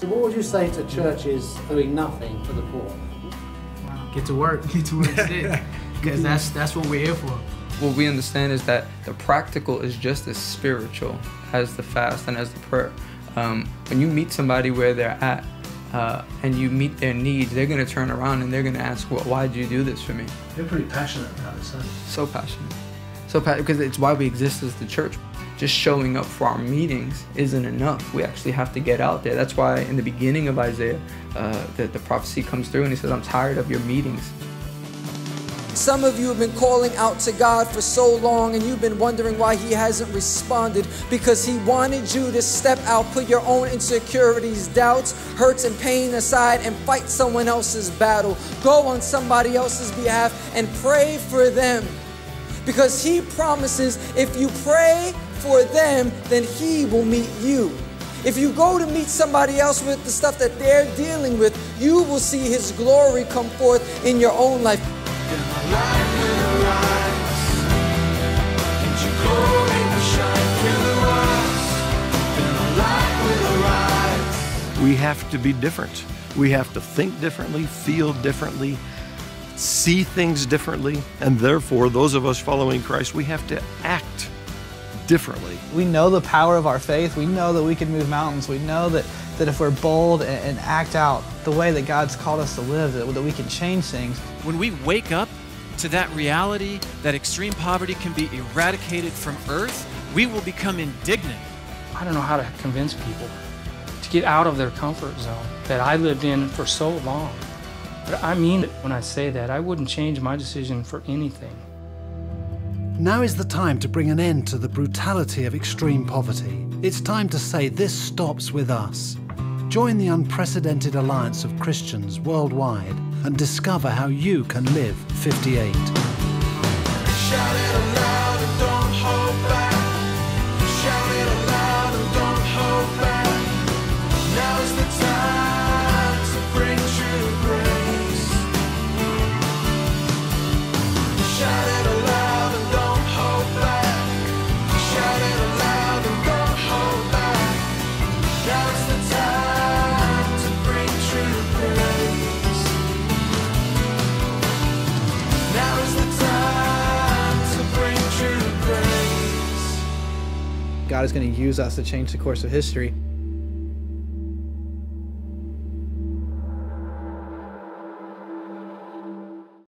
So what would you say to churches doing nothing for the poor? Get to work sick, because that's what we're here for. What we understand is that the practical is just as spiritual as the fast and as the prayer. When you meet somebody where they're at and you meet their needs, they're going to turn around and they're going to ask, well, why did you do this for me? You're pretty passionate about this, aren't you? So passionate. So passionate, because it's why we exist as the church. Just showing up for our meetings isn't enough. We actually have to get out there. That's why in the beginning of Isaiah, the prophecy comes through and he says, I'm tired of your meetings. Some of you have been calling out to God for so long and you've been wondering why He hasn't responded, because He wanted you to step out, put your own insecurities, doubts, hurts, and pain aside and fight someone else's battle. Go on somebody else's behalf and pray for them, because He promises if you pray for them, then He will meet you. If you go to meet somebody else with the stuff that they're dealing with, you will see His glory come forth in your own life. We have to be different. We have to think differently, feel differently, see things differently, and therefore, those of us following Christ, we have to act differently. We know the power of our faith. We know that we can move mountains. We know that if we're bold and act out the way that God's called us to live, that we can change things. When we wake up to that reality that extreme poverty can be eradicated from earth, we will become indignant. I don't know how to convince people to get out of their comfort zone that I lived in for so long. But I mean it when I say that. I wouldn't change my decision for anything. Now is the time to bring an end to the brutality of extreme poverty. It's time to say this stops with us. Join the unprecedented alliance of Christians worldwide and discover how you can live 58. Shout it aloud and don't hold back. Shout it aloud and don't hold back. Now's the time to bring true grace. Shout it aloud and don't hold back. Shout it aloud and don't hold back. Now's the time to bring true grace. Now's the time to bring true grace. God is going to use us to change the course of history.